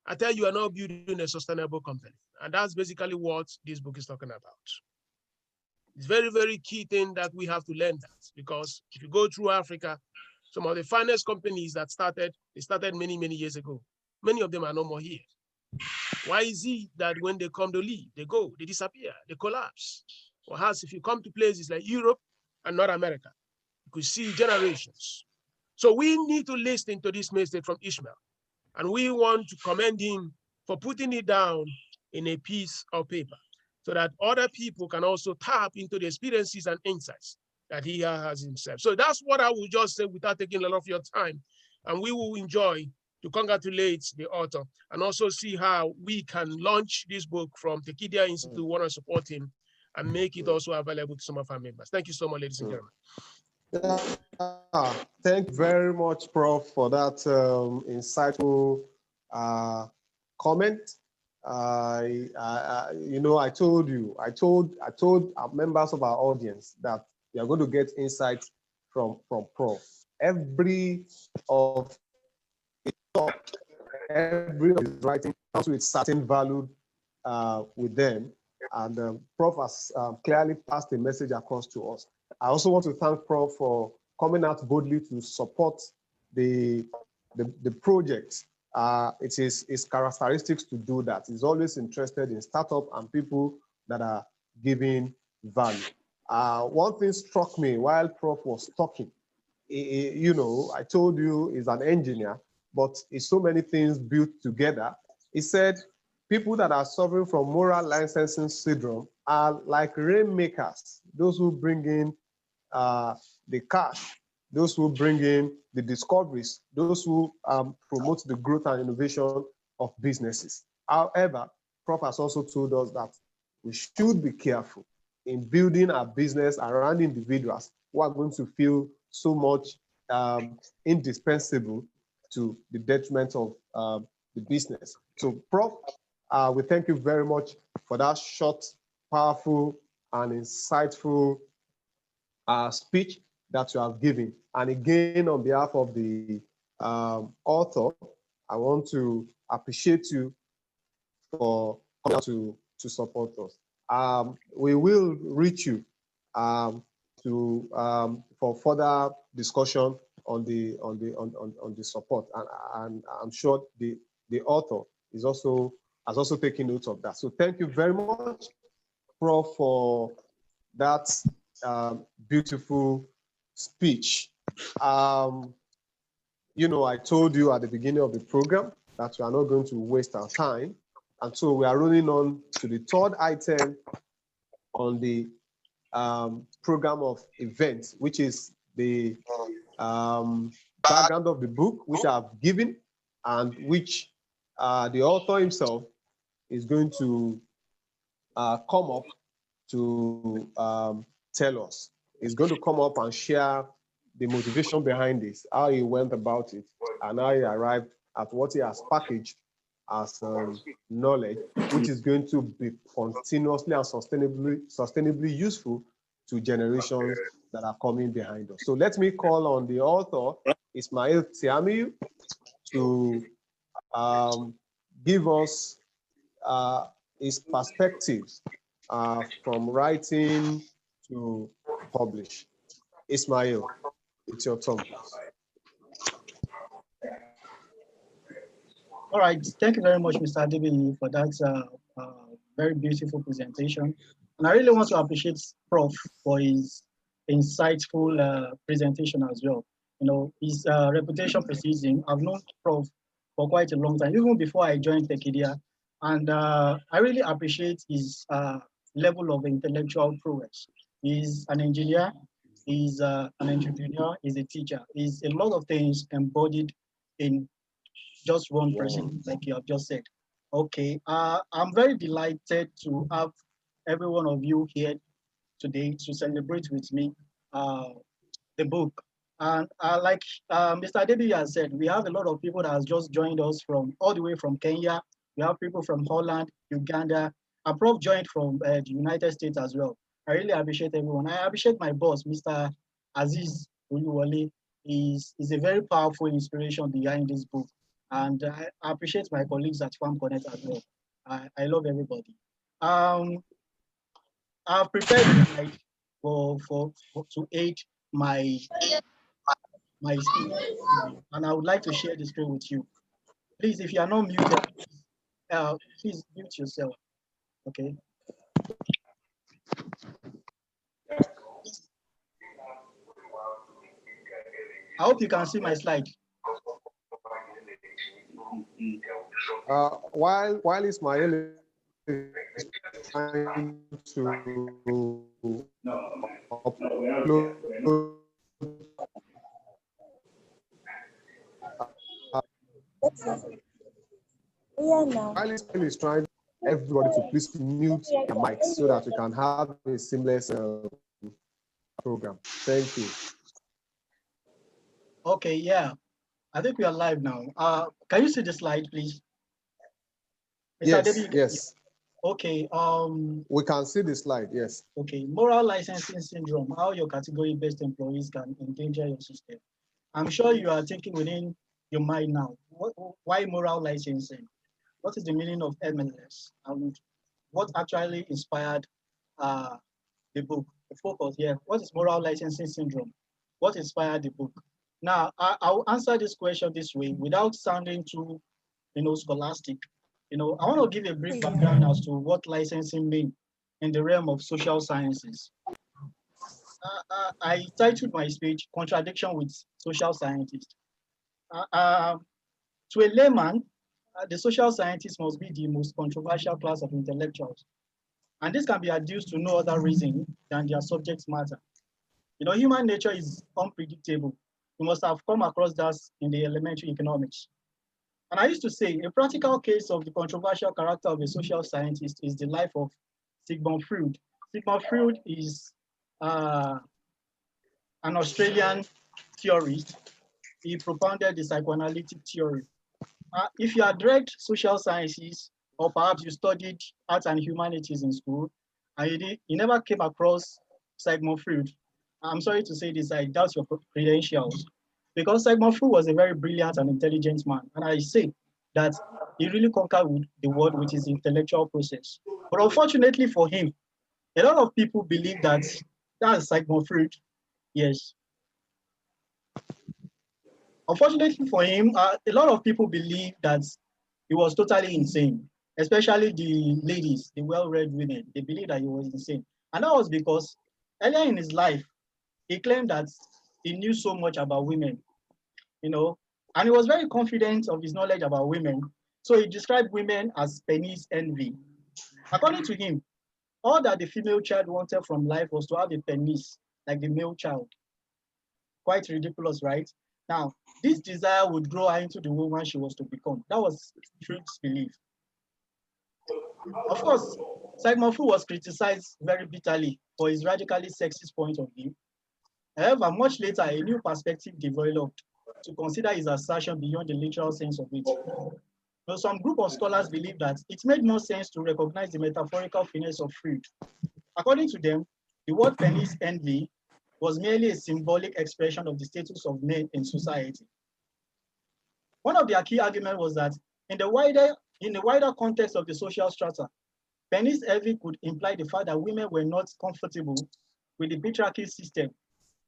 I tell you, are not building a sustainable company. And that's basically what this book is talking about. It's very, very key thing that we have to learn that, because if you go through Africa, some of the finest companies that started, they started many, many years ago. Many of them are no more here. Why is it that when they come to leave, they go, they disappear, they collapse? Whereas if you come to places like Europe and North America, you could see generations. So we need to listen to this message from Ismail, and we want to commend him for putting it down in a piece of paper so that other people can also tap into the experiences and insights that he has himself. So that's what I will just say without taking a lot of your time. And we will enjoy to congratulate the author and also see how we can launch this book from Tekidia Institute. We want to support him and make it also available to some of our members. Thank you so much, ladies and gentlemen. Thank you very much, Prof, for that insightful comment. I told members of our audience that we are going to get insights from Prof. Every of his writing comes with certain value with them, and Prof has clearly passed the message across to us. I also want to thank Prof for coming out boldly to support the project. It is his characteristics to do that. He's always interested in startup and people that are giving value. One thing struck me while Prof was talking. I told you he's an engineer, but it's so many things built together. He said people that are suffering from moral licensing syndrome are like rainmakers, those who bring in the cash, those who bring in the discoveries, those who promote the growth and innovation of businesses. However, Prof has also told us that we should be careful in building our business around individuals who are going to feel so much indispensable to the detriment of the business. So, Prof, we thank you very much for that short, powerful, and insightful speech that you have given. And again, on behalf of the author, I want to appreciate you for coming out to support us. We will reach you for further discussion on the support, and I'm sure the author has also taken note of that. So thank you very much, Prof, for that beautiful speech. I told you at the beginning of the program that we are not going to waste our time, and so we are rolling on to the third item on the program of events, which is the background of the book, which I've given, and which the author himself is going to come up to tell us. He's going to come up and share the motivation behind this, how he went about it, and how he arrived at what he has packaged as knowledge, which is going to be continuously and sustainably useful to generations that are coming behind us. So let me call on the author, Ismail Tiamiyu, to give us his perspectives from writing to publish. Ismail, it's your turn. All right, thank you very much, Mr. Adibi, for that very beautiful presentation. And I really want to appreciate Prof for his insightful presentation as well. His reputation precedes him. I've known Prof for quite a long time, even before I joined Tekidia. And I really appreciate his level of intellectual prowess. He's an engineer, he's an entrepreneur, he's a teacher. He's a lot of things embodied in just one person, like you have just said. Okay, I'm very delighted to have every one of you here today to celebrate with me the book. And like Mr. Adebi has said, we have a lot of people that has just joined us from all the way from Kenya. We have people from Holland, Uganda, and Prof joined from the United States as well. I really appreciate everyone. I appreciate my boss, Mr. Aziz Oluwole. He's a very powerful inspiration behind this book. And I appreciate my colleagues at Farm Connect as well. I love everybody. I've prepared a slide for to aid my speech, and I would like to share the screen with you. Please, if you are not muted, please mute yourself. Okay. I hope you can see my slide. While Ismail is trying to upload, while Ismail is trying everybody to please mute their mics so that we can have a seamless program. Thank you. Okay, yeah. I think we are live now. Can you see the slide, please? Yes, yes. Okay. We can see the slide, yes. Okay, moral licensing syndrome, how your category-based employees can endanger your system. I'm sure you are thinking within your mind now, why moral licensing? What is the meaning of MLS? And what actually inspired the book? The focus, yeah. What is moral licensing syndrome? What inspired the book? Now, I'll answer this question this way without sounding too, scholastic. I want to give a brief background as to what licensing means in the realm of social sciences. I titled my speech "Contradiction with Social Scientists." To a layman, the social scientists must be the most controversial class of intellectuals, and this can be adduced to no other reason than their subject matter. Human nature is unpredictable. You must have come across that in the elementary economics. And I used to say a practical case of the controversial character of a social scientist is the life of Sigmund Freud. Sigmund Freud is an Australian theorist. He propounded the psychoanalytic theory. If you had read social sciences, or perhaps you studied arts and humanities in school, and you never came across Sigmund Freud, I'm sorry to say this, I doubt your credentials. Because Sigmund Freud was a very brilliant and intelligent man. And I say that he really conquered the world with his intellectual process. But unfortunately for him, a lot of people believe that that's Sigmund Freud. Yes. Unfortunately for him, a lot of people believe that he was totally insane, especially the ladies, the well-read women. They believe that he was insane. And that was because earlier in his life, he claimed that he knew so much about women, and he was very confident of his knowledge about women. So he described women as penis envy. According to him, all that the female child wanted from life was to have a penis like the male child. Quite ridiculous, right? Now, this desire would grow her into the woman she was to become. That was Freud's belief. Of course, Sigmund Freud was criticized very bitterly for his radically sexist point of view. However, much later, a new perspective developed to consider his assertion beyond the literal sense of it. Now, some group of scholars believe that it made more sense to recognize the metaphorical finesse of Freud. According to them, the word penis envy was merely a symbolic expression of the status of men in society. One of their key arguments was that in the wider context of the social strata, penis envy could imply the fact that women were not comfortable with the patriarchy system,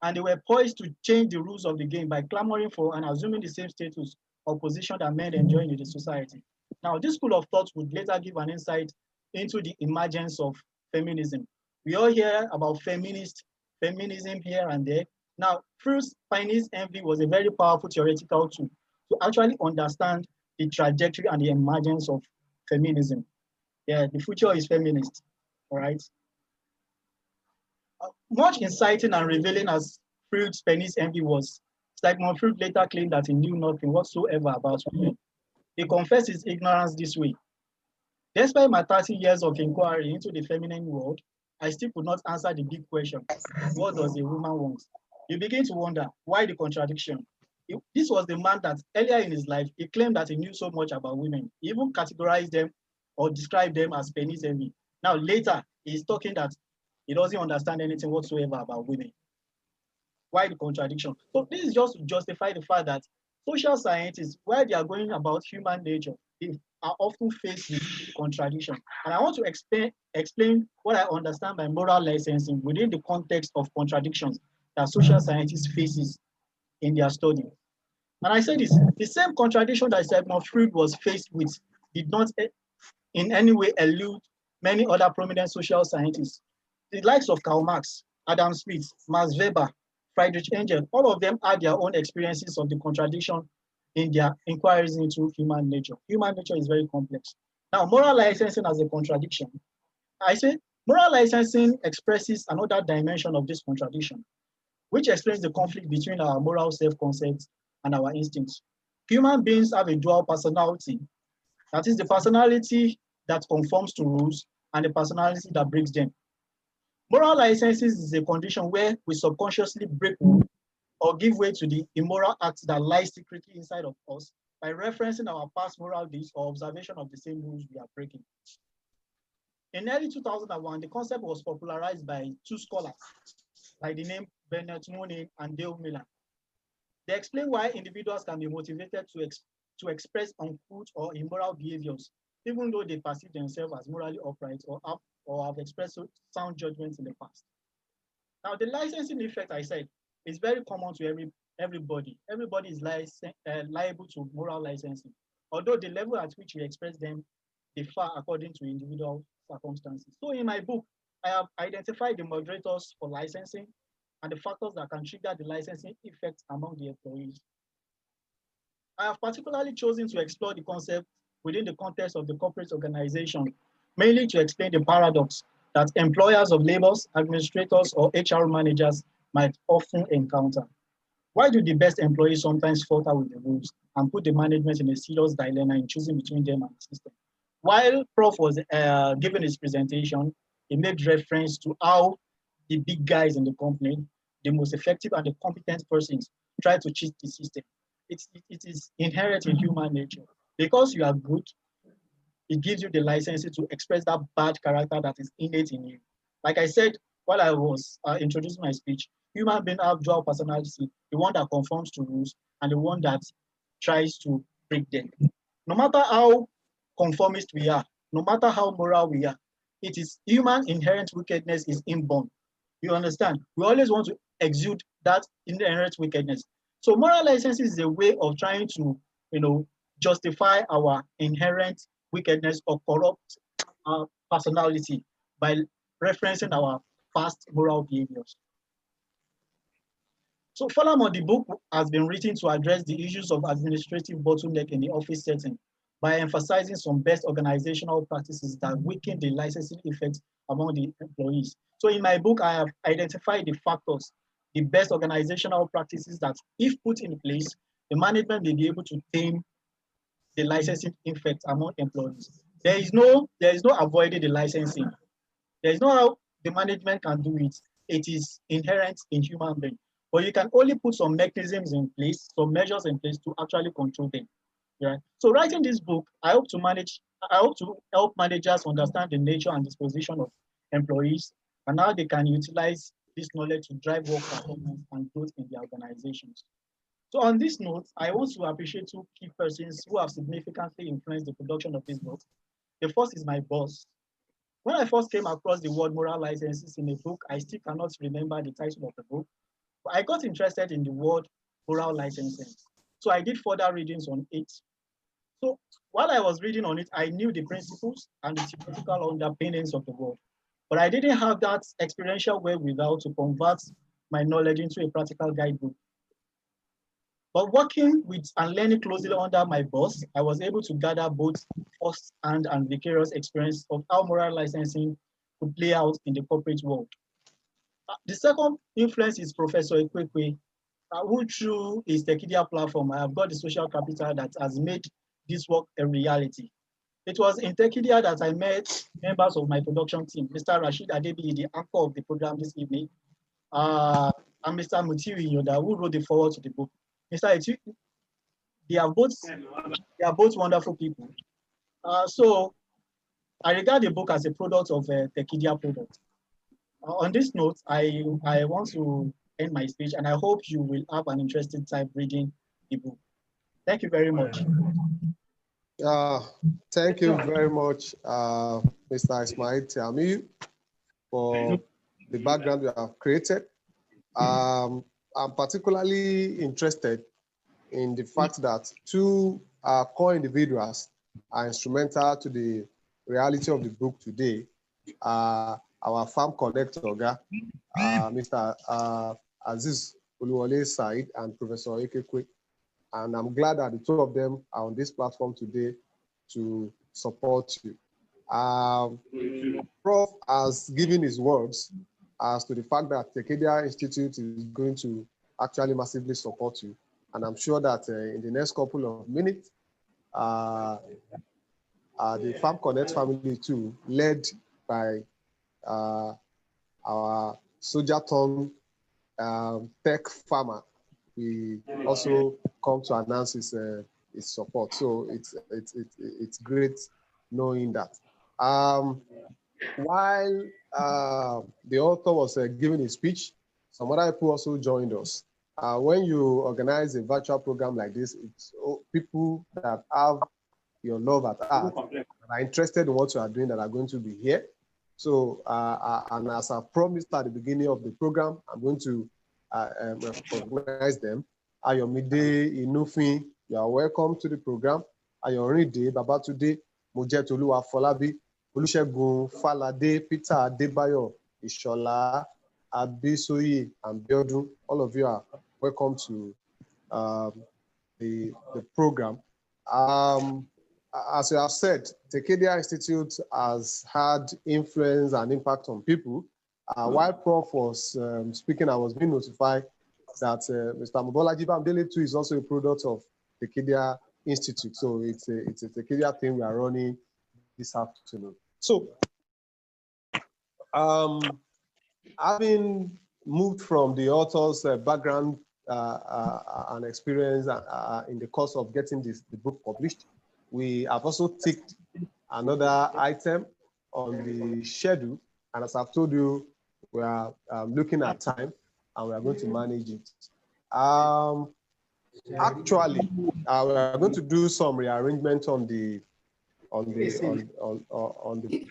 and they were poised to change the rules of the game by clamoring for and assuming the same status or position that men enjoy in the society. Now, this school of thought would later give an insight into the emergence of feminism. We all hear about feminism here and there. Now, Freud's penis envy was a very powerful theoretical tool to actually understand the trajectory and the emergence of feminism. Yeah, the future is feminist, all right? Much inciting and revealing as Freud's penis envy was, Sigmund Freud later claimed that he knew nothing whatsoever about women. He confessed his ignorance this way. Despite my 30 years of inquiry into the feminine world, I still could not answer the big question, what does a woman want? You begin to wonder, why the contradiction? This was the man that earlier in his life, he claimed that he knew so much about women. He even categorized them or described them as penis envy. Now later, he's talking that he doesn't understand anything whatsoever about women. Why the contradiction? So this is just to justify the fact that Social scientists, while they are going about human nature, they are often faced with contradiction. And I want to explain what I understand by moral licensing within the context of contradictions that social scientists faces in their study. And I say this, the same contradiction that Sigmund Freud was faced with did not in any way elude many other prominent social scientists. The likes of Karl Marx, Adam Smith, Max Weber, Friedrich Engels, all of them had their own experiences of the contradiction in their inquiries into human nature. Human nature is very complex. Now, moral licensing as a contradiction. I say moral licensing expresses another dimension of this contradiction, which explains the conflict between our moral self-concept and our instincts. Human beings have a dual personality. That is the personality that conforms to rules and the personality that breaks them. Moral licensing is a condition where we subconsciously break or give way to the immoral acts that lie secretly inside of us by referencing our past moral deeds or observation of the same rules we are breaking. In early 2001, the concept was popularized by two scholars by the name Bennett Mooney and Dale Miller. They explain why individuals can be motivated to express uncouth or immoral behaviors, even though they perceive themselves as morally upright or have expressed sound judgments in the past. Now, the licensing effect, I said, is very common to everybody. Everybody is liable to moral licensing, although the level at which we express them differ according to individual circumstances. So in my book, I have identified the moderators for licensing and the factors that can trigger the licensing effect among the employees. I have particularly chosen to explore the concept within the context of the corporate organization, mainly to explain the paradox that employers of laborers, administrators, or HR managers might often encounter. Why do the best employees sometimes falter with the rules and put the management in a serious dilemma in choosing between them and the system? While Prof was giving his presentation, he made reference to how the big guys in the company, the most effective and the competent persons, try to cheat the system. It is inherent in human nature. Because you are good, it gives you the license to express that bad character that is innate in you. Like I said while I was introducing my speech, human beings have dual personality, the one that conforms to rules and the one that tries to break them. No matter how conformist we are, no matter how moral we are, it is human inherent wickedness is inborn. You understand? We always want to exude that inherent wickedness. So moral license is a way of trying to, justify our inherent wickedness or corrupt personality by referencing our past moral behaviors. So furthermore, the book has been written to address the issues of administrative bottleneck in the office setting by emphasizing some best organizational practices that weaken the licensing effect among the employees. So in my book, I have identified the factors, the best organizational practices that if put in place, the management may be able to tame the licensing effect among employees. There is no avoiding the licensing. There is no how the management can do it. It is inherent in human being. But you can only put some mechanisms in place, some measures in place to actually control them. Yeah. So writing this book, I hope to help managers understand the nature and disposition of employees and how they can utilize this knowledge to drive work performance and growth in their organizations. So on this note, I want to appreciate two key persons who have significantly influenced the production of this book. The first is my boss. When I first came across the word moral licenses in a book, I still cannot remember the title of the book, but I got interested in the word moral licensing. So I did further readings on it. So while I was reading on it, I knew the principles and the theoretical underpinnings of the word, but I didn't have that experiential wherewithal to convert my knowledge into a practical guidebook. But working with and learning closely under my boss, I was able to gather both first-hand and vicarious experience of how moral licensing could play out in the corporate world. The second influence is Professor Ekekwe, who through his Techidia platform, I have got the social capital that has made this work a reality. It was in Techidia that I met members of my production team, Mr. Rashid Adebi, the anchor of the program this evening, and Mr. Mutiri Yoda, who wrote the foreword to the book. Mr. Eti, they are both wonderful people. So I regard the book as a product of a Techidia product. On this note, I want to end my speech, and I hope you will have an interesting time reading the book. Thank you very much. Thank you very much, Mr. Ismail Tiamiyu, for the background you have created. I'm particularly interested in the fact that two core individuals are instrumental to the reality of the book today. Our farm connector, Mr. Aziz Oluwole Said and Professor Ekekwe. And I'm glad that the two of them are on this platform today to support you. Prof has given his words as to the fact that the Kedia Institute is going to actually massively support you. And I'm sure that in the next couple of minutes, the Farm Connect family too, led by our soldier-turned tech farmer, we also come to announce his support. So it's great knowing that. While the author was giving his speech, some other people also joined us. When you organize a virtual program like this, it's people that have your love at heart, that are interested in what you are doing, that are going to be here. So, and as I promised at the beginning of the program, I'm going to recognize them. Ayomide Inufin, you are welcome to the program. Ayorinde Babatunde, Mojetoluwa Folabi, Olusegun Falade, Peter Adebayo, Ishola, Abisoye, and Biodun. All of you are welcome to the program. As you have said, the Kedia Institute has had influence and impact on people. While Prof was speaking, I was being notified that Mr. Mobolaji Bamdele too is also a product of the Kedia Institute. So it's a Kedia thing we are running this afternoon. So, having moved from the author's background and experience in the course of getting the book published, we have also ticked another item on the schedule. And as I've told you, we are looking at time and we are going to manage it. Actually, we are going to do some rearrangement on the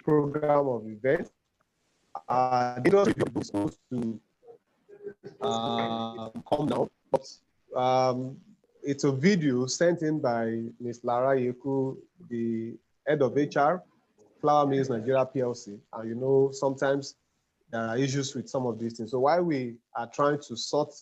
program of events. It was supposed to come now, but it's a video sent in by Ms. Lara Yeku, the head of HR, Flour Mills Nigeria PLC. And you know, sometimes there are issues with some of these things. So while we are trying to sort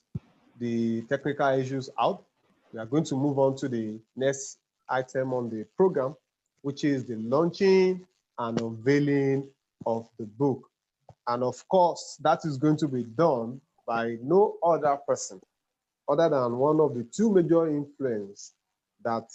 the technical issues out, we are going to move on to the next item on the program, which is the launching and unveiling of the book. And of course, that is going to be done by no other person other than one of the two major influences that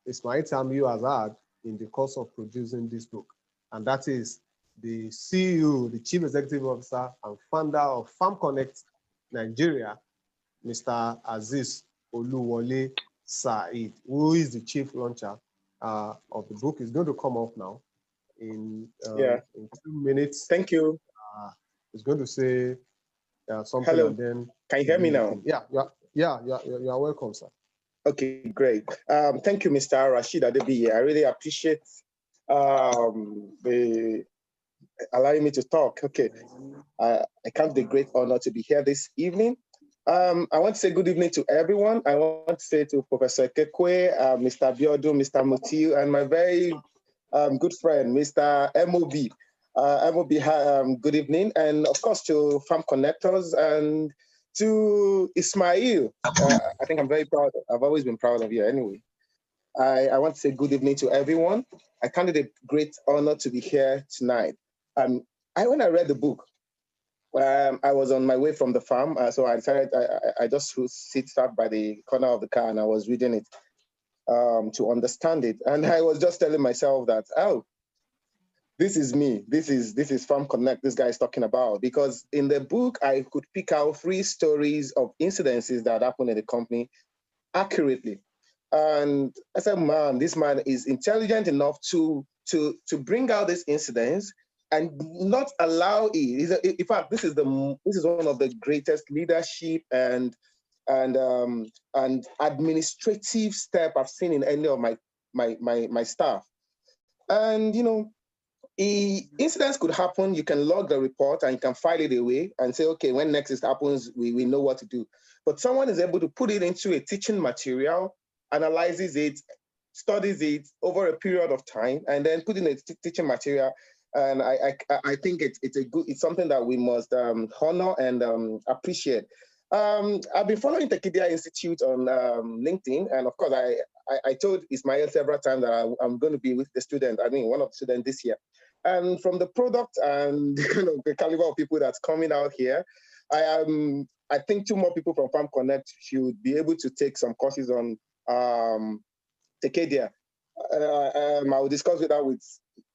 Ismail Tiamiyu has had in the course of producing this book. And that is the CEO, the Chief Executive Officer and founder of Farm Connect Nigeria, Mr. Aziz Oluwole Said, who is the chief launcher of the book. Is going to come up now in 2 minutes. Thank you. He's going to say something. Hello. And then can you hear me now? Yeah, you are welcome, sir. Okay, great. Thank you, Mr. Rashid Adebiyi. I really appreciate the allowing me to talk. Okay, I count the great honor to be here this evening. I want to say good evening to everyone. I want to say to Professor Ekekwe, Mr. Biodun, Mr. Mutiu, and my very good friend, Mr. MOB. Good evening. And of course to Farm Connectors and to Ismail. I think I'm very proud. I've always been proud of you anyway. I want to say good evening to everyone. I count it a great honor to be here tonight. When I read the book, I was on my way from the farm, so I decided I just sat by the corner of the car and I was reading it to understand it. And I was just telling myself that, oh, this is me. This is Farm Connect this guy is talking about. Because in the book, I could pick out 3 stories of incidences that happened in the company accurately. And I said, man, this man is intelligent enough to bring out these incidents and not allow it. In fact, this is one of the greatest leadership and and administrative step I've seen in any of my staff. And incidents could happen. You can log the report and you can file it away and say, okay, when next it happens, we know what to do. But someone is able to put it into a teaching material, analyzes it, studies it over a period of time, and then put in a teaching material. And I think it's something that we must honor and appreciate. I've been following Tekedia Institute on LinkedIn, and of course, I told Ismail several times that I'm going to be with the student. I mean, one of the students this year. And from the product and the caliber of people that's coming out here, I think 2 more people from Farm Connect should be able to take some courses on Tekedia. I will discuss that with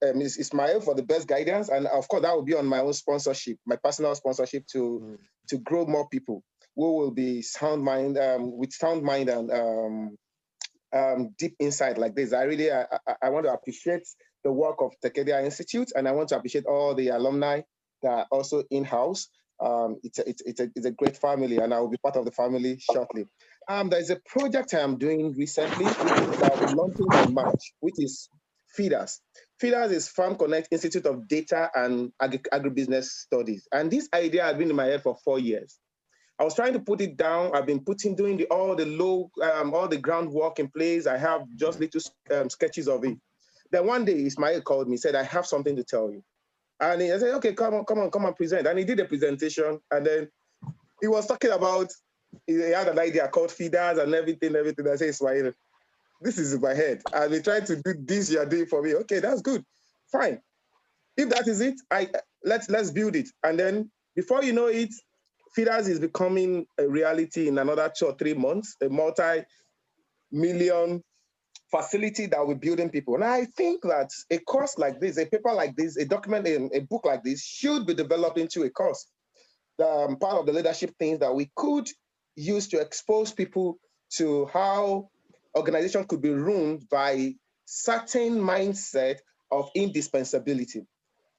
Ismail for the best guidance, and of course that will be on my own sponsorship, my personal sponsorship to grow more people who will be sound mind with sound mind and deep insight like this. I want to appreciate the work of Tekedia Institute, and I want to appreciate all the alumni that are also in-house. It's a great family, and I will be part of the family shortly. There's a project I'm doing recently, which is I'll be launching by March, which is FIDAS. FIDAS is Farm Connect Institute of Data and Agribusiness Studies. And this idea has been in my head for 4 years. I was trying to put it down. I've been doing all the groundwork in place. I have just little sketches of it. Then one day, Ismail called me, said, I have something to tell you. And he said, okay, come on, present. And he did a presentation. And then he was talking about, he had an idea called FIDAS and everything. I said, Ismail, this is in my head. I've been trying to do this you're doing for me. Okay, that's good. Fine. If that is it, let's build it. And then before you know it, FIDAS is becoming a reality in another 2 or 3 months, a multi-million facility that we're building people. And I think that a course like this, a paper like this, a document, a book like this should be developed into a course. Part of the leadership things that we could use to expose people to how organization could be run by certain mindset of indispensability.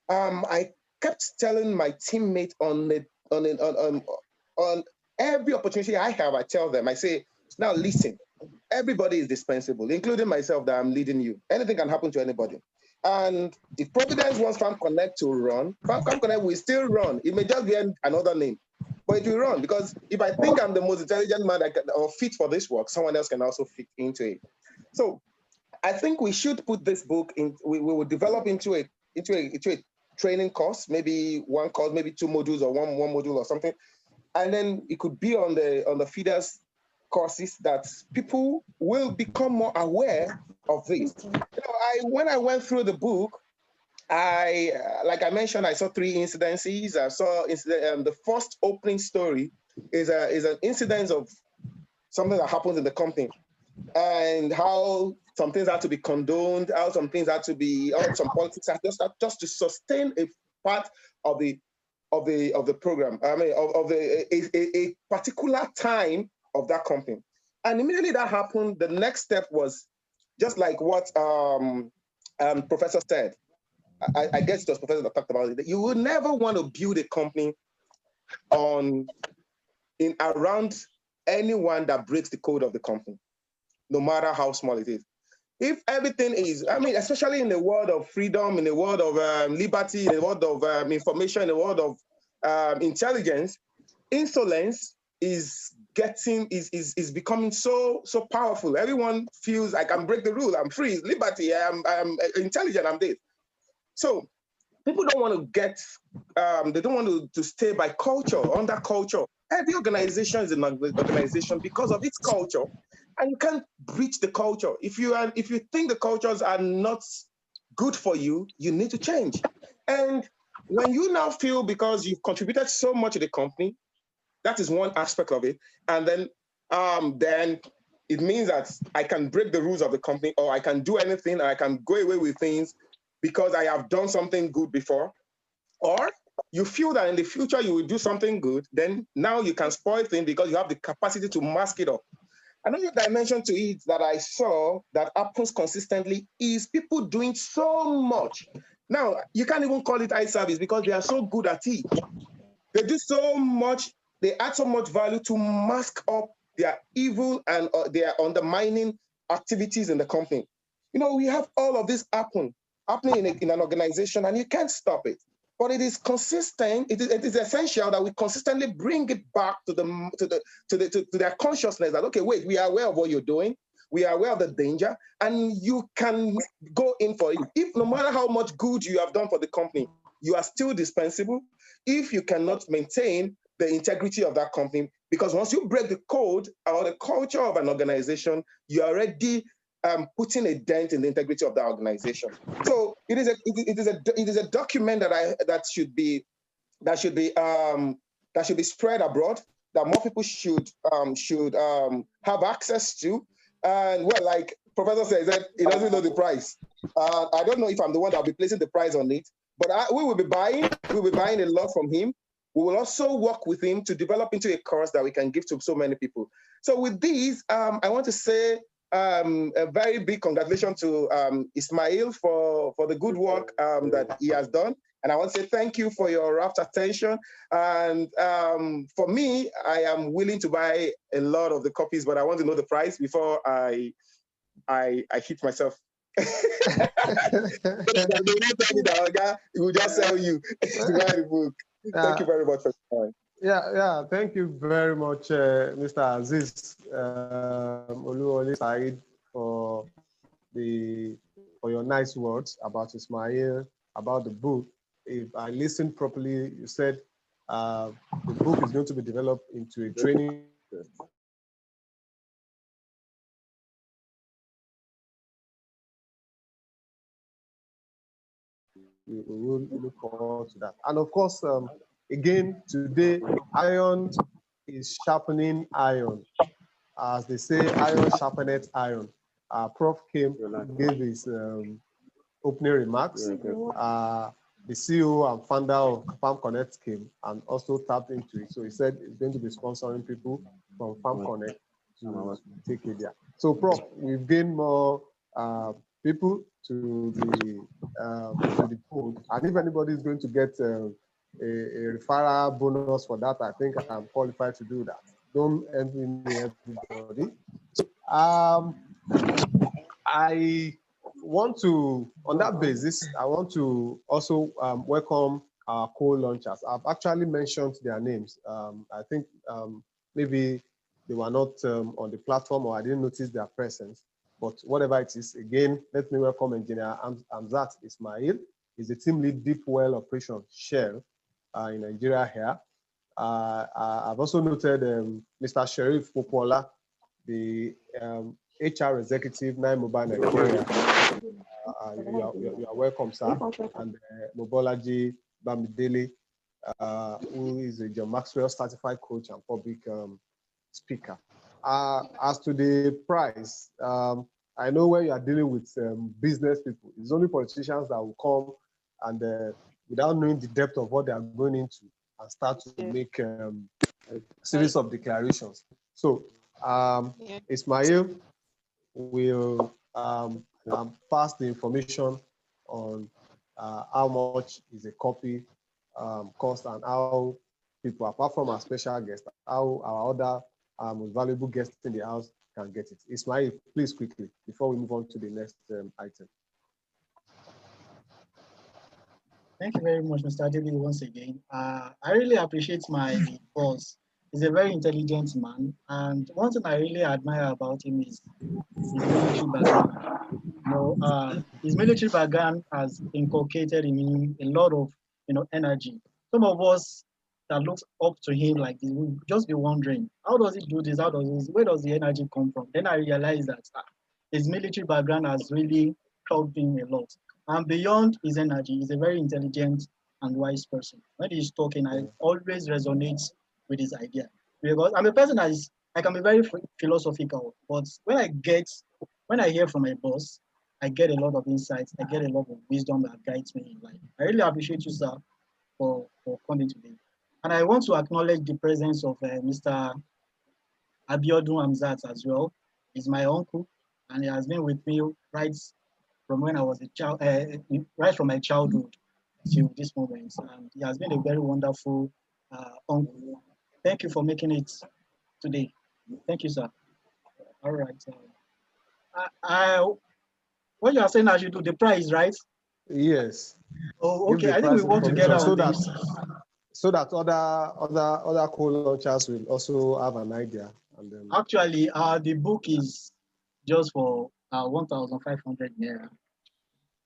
I kept telling my teammate on every opportunity I have, I tell them, I say, now listen, everybody is dispensable, including myself that I'm leading you. Anything can happen to anybody. And if Providence wants Farm Connect to run, Farm Connect will still run. It may just be another name, but it will run, because if I think I'm the most intelligent man or fit for this work, someone else can also fit into it. So I think we should put this book in, we will develop into a training course, maybe 1 course, maybe 2 modules or one module or something. And then it could be on the FIDAS courses that people will become more aware of this. When I went through the book, like I mentioned, I saw 3 incidences. I saw the first opening story is an incident of something that happens in the company, and how some things had to be condoned, how some things had to be, some politics just to sustain a part of the program. I mean, of a particular time of that company. And immediately that happened, the next step was just like what Professor said. I guess it was Professor that talked about it. You would never want to build a company around anyone that breaks the code of the company, no matter how small it is. If everything is, I mean, especially in the world of freedom, in the world of liberty, in the world of information, in the world of intelligence, insolence is becoming so powerful. Everyone feels I can break the rule. I'm free, liberty. I'm intelligent. I'm this. So people don't want to they don't want to stay by culture, under culture. Every organization is an organization because of its culture, and you can't breach the culture. If you think the cultures are not good for you, you need to change. And when you now feel, because you've contributed so much to the company, that is one aspect of it, and then it means that I can break the rules of the company, or I can do anything, and I can go away with things because I have done something good before. Or you feel that in the future you will do something good, then now you can spoil things because you have the capacity to mask it up. Another dimension to it that I saw that happens consistently is people doing so much. Now, you can't even call it eye service because they are so good at it. They do so much, they add so much value to mask up They are evil and they are undermining activities in the company. You know, we have all of this happening in an organization, and you can't stop it. But it is consistent. It is essential that we consistently bring it back to their consciousness that, okay, wait, we are aware of what you're doing. We are aware of the danger, and you can go in for it. If no matter how much good you have done for the company, you are still dispensable if you cannot maintain the integrity of that company. Because once you break the code or the culture of an organization, you're already putting a dent in the integrity of that organization. So it is a document that should be spread abroad, that more people should have access to. And well, like Professor says, he doesn't know the price. I don't know if I'm the one that will be placing the price on it, but we will be buying a lot from him. We will also work with him to develop into a course that we can give to so many people. So with these, I want to say a very big congratulations to Ismail for the good work that he has done. And I want to say thank you for your rapt attention. And for me, I am willing to buy a lot of the copies, but I want to know the price before I hit myself. They not tell me that he will just sell you to buy the book. Thank you very much for your time. Yeah. Thank you very much, Mr. Aziz Oluwole Said, for your nice words about Ismail, about the book. If I listened properly, you said the book is going to be developed into a training. We will look forward to that. And of course, again, today, iron is sharpening iron. As they say, iron sharpeneth iron. Prof came, gave his opening remarks. The CEO and founder of Farm Connect came and also tapped into it. So he said he's going to be sponsoring people from Farm Connect to take it there. So, Prof, we've gained more people to the fold. And if anybody is going to get a referral bonus for that, I think I'm qualified to do that. Don't envy me, everybody. So, I want to, on that basis, I want to also welcome our co-launchers. I've actually mentioned their names. I think maybe they were not on the platform or I didn't notice their presence. But whatever it is, again, let me welcome Engineer Amzat Ismail. He's the team lead Deep Well Operation Shell in Nigeria here. I've also noted Mr. Sheriff Popola, the HR executive, Nine Mobile Nigeria. You are welcome, sir. And Mobolaji Bamidele, who is a John Maxwell certified coach and public speaker. As to the price, I know when you are dealing with business people, it's only politicians that will come and without knowing the depth of what they are going into and start to make a series of declarations. So Ismail will pass the information on how much is a copy cost and how people, apart from our special guest, how our other most valuable guests in the house can get it. Ismail, please quickly, before we move on to the next item. Thank you very much, Mr. David, once again. I really appreciate my boss. He's a very intelligent man. And one thing I really admire about him is his military background. His military background has inculcated in him a lot of, energy. Some of us that looks up to him like this will just be wondering, how does he do this? Where does the energy come from? Then I realized that his military background has really helped him a lot. And beyond his energy, he's a very intelligent and wise person. When he's talking, I always resonate with his idea. Because I'm a person I can be very philosophical, but when I hear from my boss, I get a lot of insights, I get a lot of wisdom that guides me in life. I really appreciate you, sir, for coming today. And I want to acknowledge the presence of Mr. Abiodun Amzat as well. He's my uncle, and he has been with me right from when I was a child, right from my childhood till this moment. And he has been a very wonderful uncle. Thank you for making it today. Thank you, sir. All right. What you are saying I should do the price, right? Yes. Oh, Give okay. the I think we price work information together so on that this. other co-launchers will also have an idea. And then Actually, the book is just for 1,500 naira.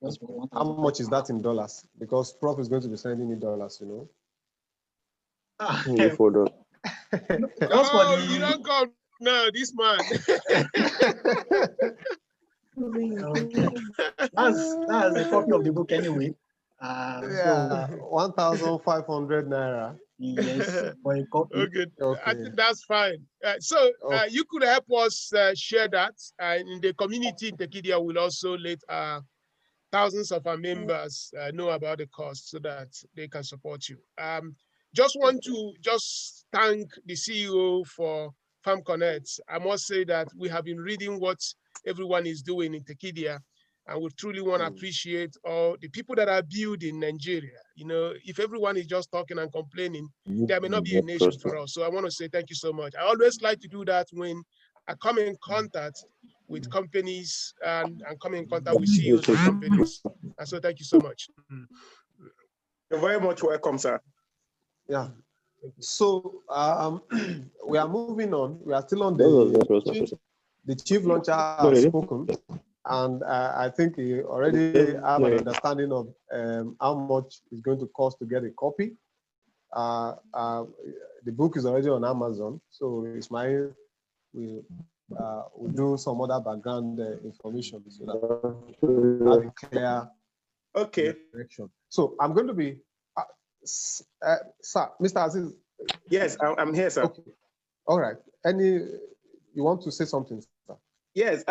Just for how 1,500. much is that in dollars? Because Prof is going to be sending me dollars, you know. You for the Just for Oh, you the don't come now, this man. okay. That's a copy of the book anyway. Yeah, 1,500 naira. Yes, for a copy. Okay, I Okay. think that's fine. So Okay. you could help us share that, and in the community in Tekidia will also let thousands of our members know about the cost so that they can support you. Just want to thank the CEO for Farm Connect. I must say that we have been reading what everyone is doing in Tekidia, and we truly want to appreciate all the people that are building Nigeria. You know, if everyone is just talking and complaining, there may not be a nation for us. So I want to say thank you so much. I always like to do that when I come in contact with companies and come in contact with CEOs of companies. And so thank you so much. You're very much welcome, sir. Yeah. So we are moving on. We are still on the chief launcher has spoken, and I think he already have an understanding of how much it's going to cost to get a copy. The book is already on Amazon, so Ismail will do some other background information so that we have a clear direction. So I'm going to be, sir, Mr. Aziz. Yes, I'm here, sir. Okay. All right. You want to say something, sir? Yes.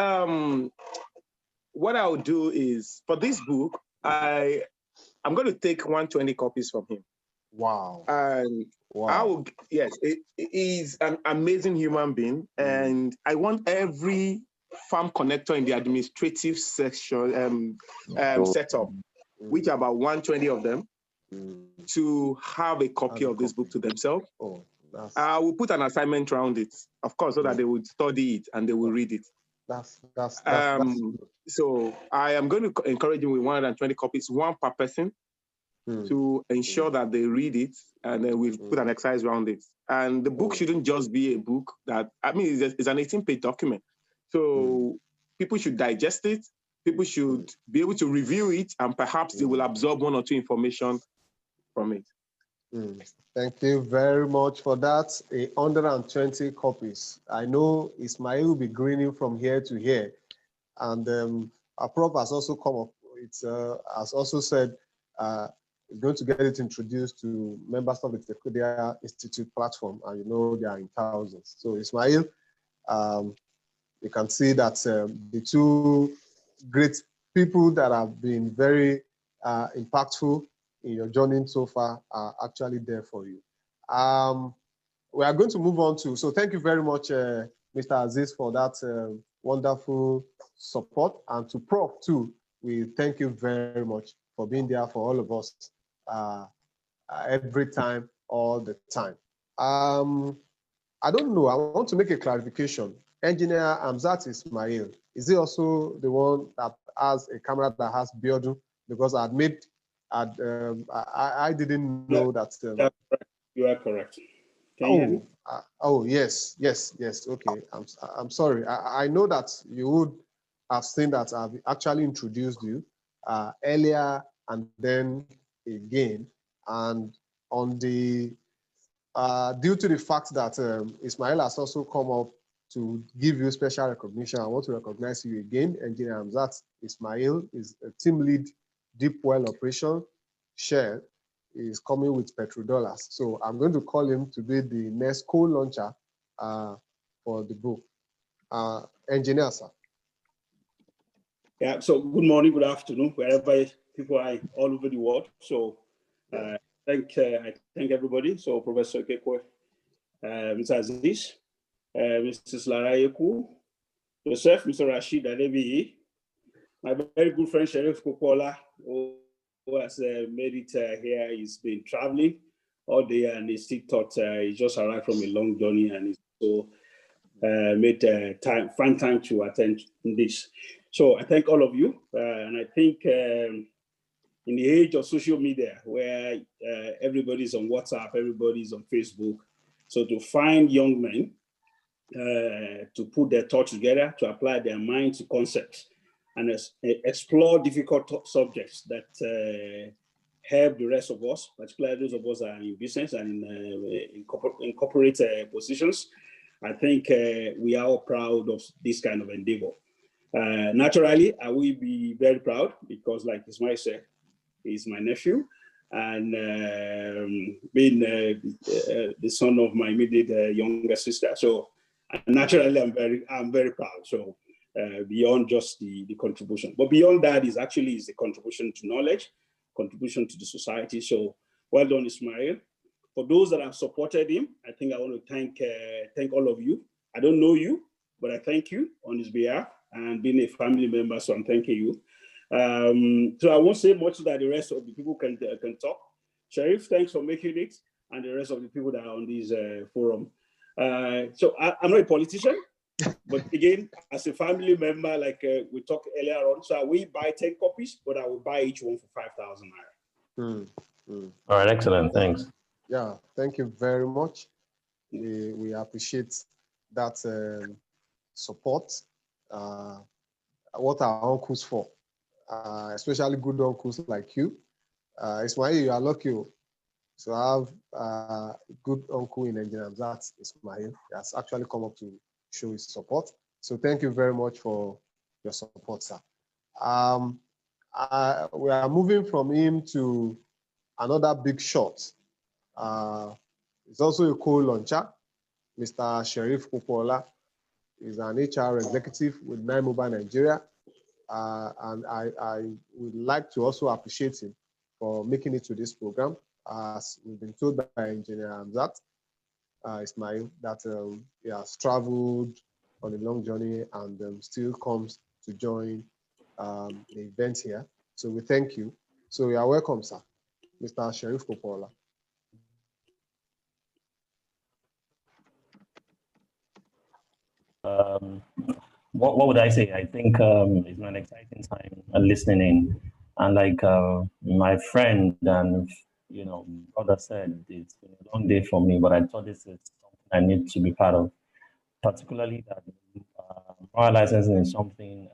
What I'll do is for this book, I'm going to take 120 copies from him. Wow. And wow. He's an amazing human being. And I want every farm connector in the administrative section setup, which are about 120 of them, to have a copy of this book to themselves. Oh, we'll put an assignment around it, of course, so that they would study it and they will read it. That's so I am going to encourage you with 120 copies, one per person, to ensure that they read it, and then we've put an exercise around it. And the book shouldn't just be a book that, I mean, it's an 18-page document. So people should digest it. People should be able to review it, and perhaps they will absorb one or two information from it. Thank you very much for that. 120 copies. I know Ismail will be grinning from here to here. And our Prof has also come up. Has also said he's going to get it introduced to members of the Tekidia Institute platform, and you know they are in thousands. So Ismail, you can see that the two great people that have been very impactful in your journey so far are actually there for you. We are going to move on to, so thank you very much, Mr. Aziz, for that wonderful support. And to Prof too, we thank you very much for being there for all of us every time, all the time. I don't know, I want to make a clarification. Engineer Amzat Ismail, is he also the one that has a camera that has Biodun? Because I didn't know that. You are correct. Can you hear me? Yes. Okay, I'm sorry. I know that you would have seen that I've actually introduced you earlier and then again, and on the due to the fact that Ismail has also come up to give you special recognition, I want to recognize you again. Engineer Amzat Ismail is a team lead, deep well operation share. Is coming with petrodollars. So I'm going to call him to be the next co-launcher for the book. Engineer, sir. Yeah, so good morning, good afternoon, wherever people are all over the world. So I thank everybody. So Professor Ekekwe, Mr. Aziz, Mrs. Larayeku, yourself, Mr. Rashid Adebiyi, my very good friend Sheriff Kokola, who has made it here. He's been traveling all day and he still thought he just arrived from a long journey, and so find time to attend this. So I thank all of you, and I think in the age of social media, where everybody's on WhatsApp, everybody's on Facebook, so to find young men to put their thoughts together, to apply their mind to concepts, and explore difficult subjects that help the rest of us, particularly those of us that are in business and in corporate positions. I think we are all proud of this kind of endeavor. Naturally, I will be very proud because, like Ismail said, he's my nephew, and being the son of my immediate younger sister. So naturally, I'm very proud. So beyond just the contribution, but beyond that is the contribution to knowledge, contribution to the society. So well done, Ismail. For those that have supported him, I think I want to thank all of you. I don't know you, but I thank you on his behalf and being a family member. So I'm thanking you. So I won't say much so that the rest of the people can talk. Sheriff, thanks for making it, and the rest of the people that are on this forum. So I'm not a politician, but again, as a family member, like we talked earlier on, so I will buy 10 copies, but I will buy each one for 5,000 naira. All right, excellent, thanks. Yeah, thank you very much. We appreciate that support. What our uncles for, especially good uncles like you. Ismail, you are lucky to have a good uncle in engineering. That's Ismail. He has actually come up to show his support. So thank you very much for your support, sir. We are moving from him to another big shot. He's also a co-launcher, Mr. Sheriff Popola. He's an HR executive with Nine Mobile Nigeria. And I would like to also appreciate him for making it to this program. As we've been told by Engineer Hamzat Ismail that he has traveled on a long journey and still comes to join the event here. So we thank you. So you are welcome, sir, Mr. Sheriff Popola. What would I say? I think it's an exciting time listening in, and like my friend and brother said, it's been a long day for me, but I thought this is something I need to be part of, particularly that moral licensing is something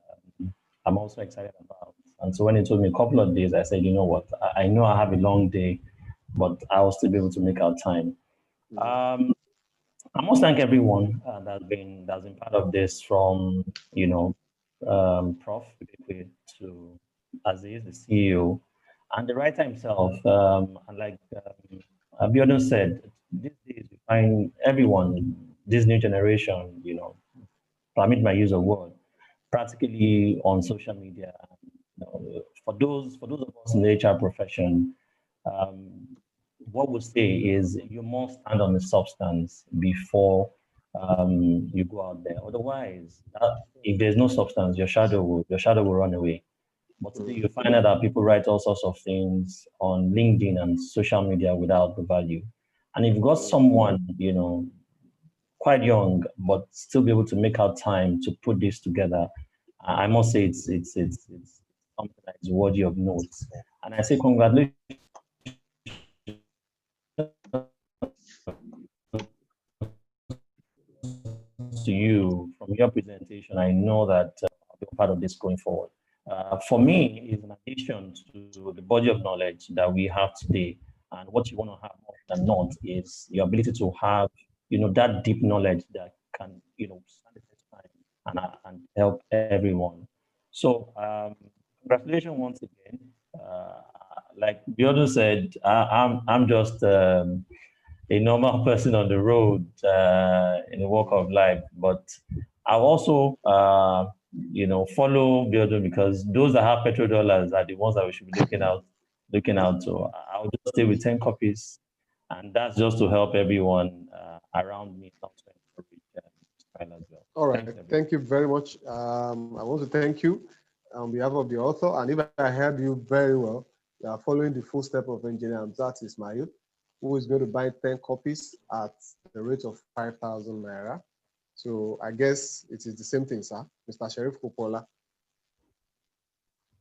I'm also excited about. And so when he told me a couple of days, I said, you know what, I know I have a long day, but I'll still be able to make out time. I must thank everyone that's been part of this, from Prof to Aziz, the CEO, and the writer himself. And like Abiodun said, these days we find everyone, this new generation, permit my use of word, practically on social media. For those of us in the HR profession, what we say is you must stand on the substance before you go out there. Otherwise, if there's no substance, your shadow will run away. But today you find out that people write all sorts of things on LinkedIn and social media without the value. And if you've got someone, quite young, but still be able to make out time to put this together, I must say it's something that is worthy of notes. And I say congratulations to you. From your presentation, I know that I'll be part of this going forward. For me, is an addition to the body of knowledge that we have today. And what you want to have more than not is your ability to have, that deep knowledge that can, stand the test of time and help everyone. So congratulations once again. Like the other said, I'm just a normal person on the road in the walk of life, but I'll also follow Biodun, because those that have petrodollars are the ones that we should be looking out to. I'll just stay with 10 copies, and that's just to help everyone around me, not to encourage as well. All right, thank you very much. I want to thank you on behalf of the author, and if I heard you very well, you are following the footsteps of Engineer Hamzat Ismail, who is going to buy 10 copies at the rate of 5,000 naira. So I guess it is the same thing, sir. Mr. Sheriff Kupola.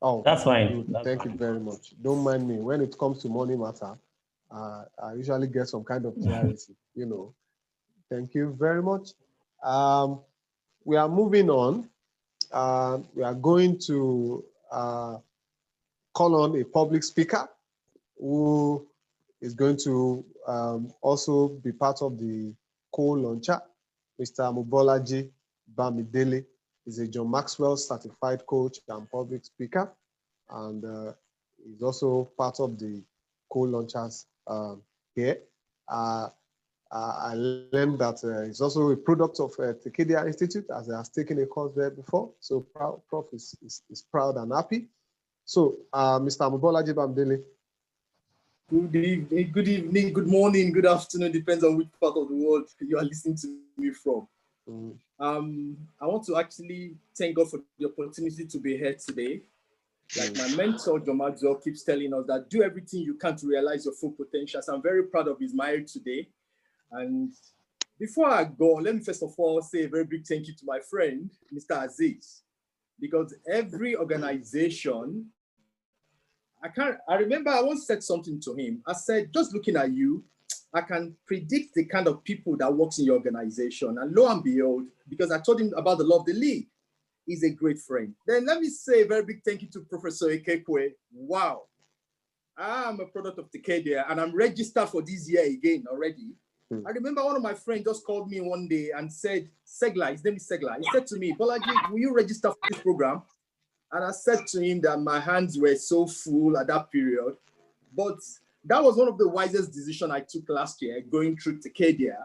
Oh, that's fine. Thank you very much. Don't mind me. When it comes to money matter, I usually get some kind of clarity, you know. Thank you very much. We are moving on. We are going to call on a public speaker who is going to also be part of the co-launcher. Mr. Mobolaji Bamidele is a John Maxwell certified coach and public speaker, and he's also part of the co-launchers here. I learned that he's also a product of Tekedia Institute, as he has taken a course there before. So Prof is proud and happy. So, Mr. Mobolaji Bamidele. Good evening, good morning, good afternoon, depends on which part of the world you are listening to me from. I want to actually thank God for the opportunity to be here today. Like my mentor, John Maxwell, keeps telling us that do everything you can to realize your full potential. So I'm very proud of Ismail today. And before I go, let me first of all say a very big thank you to my friend, Mr. Aziz, because every organization, I remember I once said something to him. I said, just looking at you, I can predict the kind of people that works in your organization. And lo and behold, because I told him about the law of the league, he's a great friend. Then let me say a very big thank you to Professor Ekekwe. Wow. I'm a product of Tekedia and I'm registered for this year again already. I remember one of my friends just called me one day and said, Segla, his name is Segla. He said to me, Bolaji, will you register for this program? And I said to him that my hands were so full at that period. But that was one of the wisest decisions I took last year, going through Tekedia.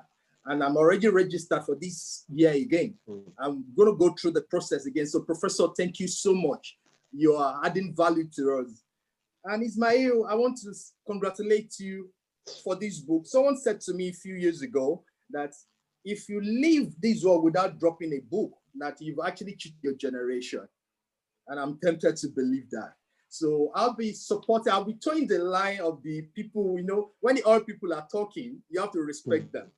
And I'm already registered for this year again. I'm going to go through the process again. So, Professor, thank you so much. You are adding value to us. And Ismail, I want to congratulate you for this book. Someone said to me a few years ago that if you leave this world without dropping a book, that you've actually cheated your generation. And I'm tempted to believe that. So I'll be supporting, I'll be towing the line of the people, you know, when the other people are talking, you have to respect them.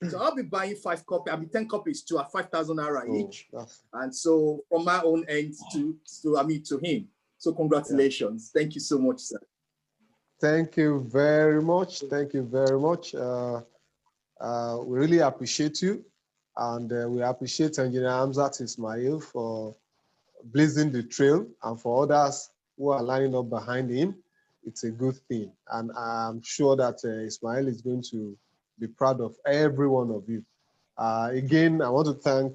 So I'll be buying 5 copies, I'll be 10 copies to 5,000 naira each. And so from my own end to him. So congratulations. Yeah. Thank you so much, sir. Thank you very much. Thank you very much. We really appreciate you. And we appreciate Engineer Hamzat Ismail for blazing the trail, and for others who are lining up behind him. It's a good thing. And I'm sure that Ismail is going to be proud of every one of you. Again, I want to thank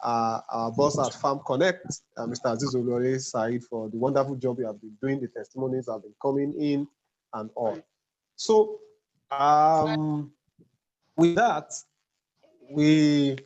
our boss at Farm Connect, Mr. Aziz Olore Said, for the wonderful job you have been doing. The testimonies have been coming in and all. So with that, we